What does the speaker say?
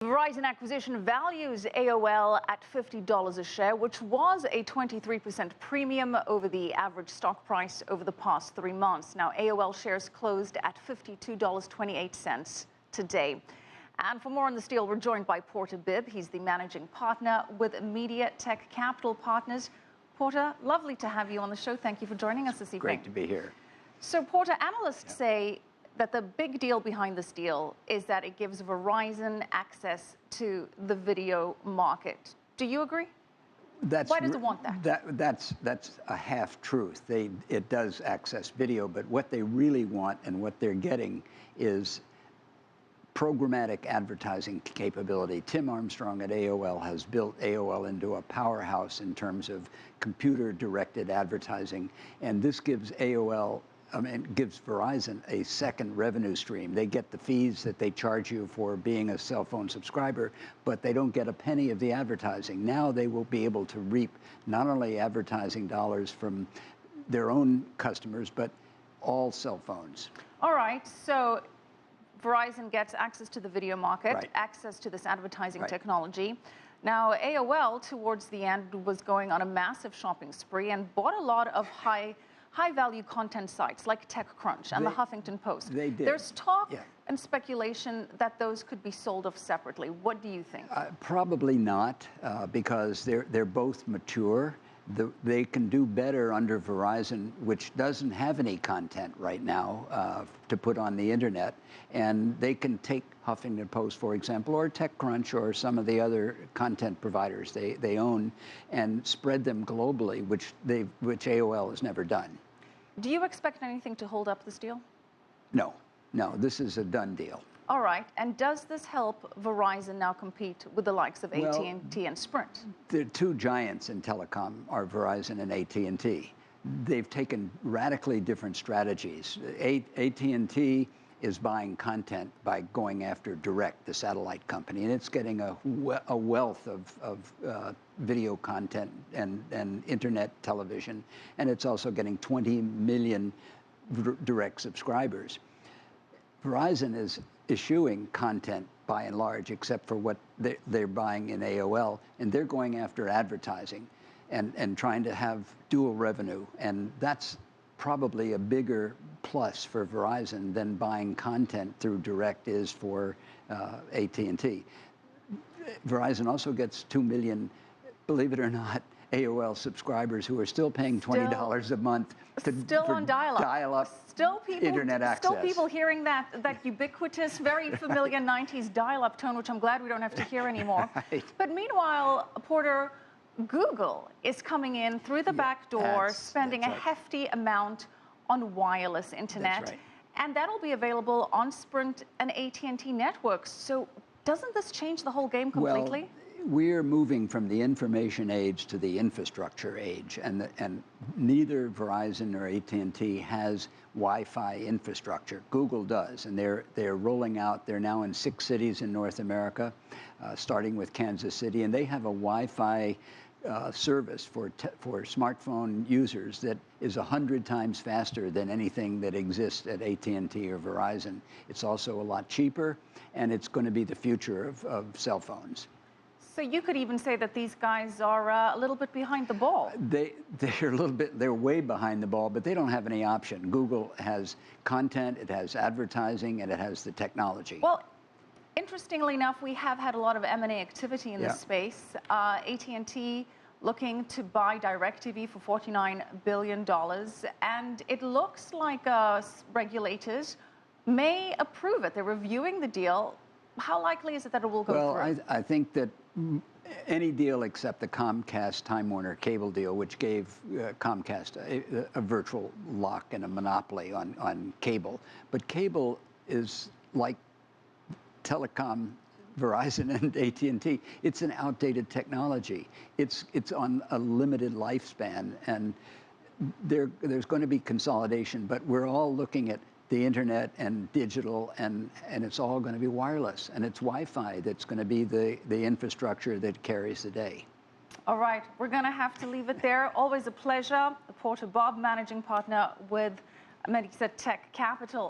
Verizon acquisition values AOL at $50 a share, which was a 23% premium over the average stock price over the past 3 months. Now, AOL shares closed at $52.28 today. And for more on this deal, we're joined by Porter Bibb. He's the managing partner with Media Tech Capital Partners. Porter, lovely to have you on the show. Thank you for joining us this evening. Great to be here. So, Porter, analysts say that the big deal behind this deal is that it gives Verizon access to the video market. Do you agree? Why does it want that? That's a half-truth. It does access video, but what they really want and what they're getting is programmatic advertising capability. Tim Armstrong at AOL has built AOL into a powerhouse in terms of computer-directed advertising, and this gives gives Verizon a second revenue stream. They get the fees that they charge you for being a cell phone subscriber, but they don't get a penny of the advertising. Now they will be able to reap not only advertising dollars from their own customers, but all cell phones. All right, so Verizon gets access to the video market, Right. access to this advertising Right. technology. Now, AOL, towards the end, was going on a massive shopping spree and bought a lot of high-value content sites like TechCrunch and the Huffington Post. They did. There's talk and speculation that those could be sold off separately. What do you think? Probably not, because they're both mature. They can do better under Verizon, which doesn't have any content right now to put on the internet. And they can take Huffington Post, for example, or TechCrunch, or some of the other content providers they own, and spread them globally, which AOL has never done. Do you expect anything to hold up this deal? No, this is a done deal. All right, and does this help Verizon now compete with the likes of AT&T and Sprint? The two giants in telecom are Verizon and AT&T. They've taken radically different strategies. AT&T is buying content by going after Direct, the satellite company, and it's getting a wealth of video content and internet television, and it's also getting 20 million Direct subscribers. Verizon is eschewing content by and large, except for what they're buying in AOL, and they're going after advertising and trying to have dual revenue, and that's probably a bigger plus for Verizon than buying content through Direct is for AT&T. Verizon also gets 2 million, believe it or not, AOL subscribers who are still paying $20 a month on dial-up. Still internet access. Still people hearing that ubiquitous, very familiar 90s dial-up tone, which I'm glad we don't have to hear anymore. Right. But meanwhile, Porter, Google is coming in through the back door, spending a hefty amount on wireless internet. That's right. And that'll be available on Sprint and AT&T networks. So doesn't this change the whole game completely? Well, we're moving from the information age to the infrastructure age, and neither Verizon or AT&T has Wi-Fi infrastructure. Google does, and they're rolling out. They're now in 6 cities in North America, starting with Kansas City, and they have a Wi-Fi service for smartphone users that is 100 times faster than anything that exists at AT&T or Verizon. It's also a lot cheaper, and it's going to be the future of cell phones. So you could even say that these guys are a little bit behind the ball. They're way behind the ball, but they don't have any option. Google has content, it has advertising, and it has the technology. Well, interestingly enough, we have had a lot of M&A activity in this space. AT&T looking to buy DirecTV for $49 billion, and it looks like regulators may approve it. They're reviewing the deal. How likely is it that it will go through? Well, I think that any deal except the Comcast-Time Warner cable deal, which gave Comcast a virtual lock and a monopoly on cable. But cable is like telecom, Verizon and AT&T. It's an outdated technology. It's on a limited lifespan, and there's going to be consolidation, but we're all looking at the internet and digital, and it's all going to be wireless, and it's Wi-Fi that's going to be the infrastructure that carries the day. All right, we're going to have to leave it there. Always a pleasure. Porter Bibb Managing Partner with Medisa Tech Capital.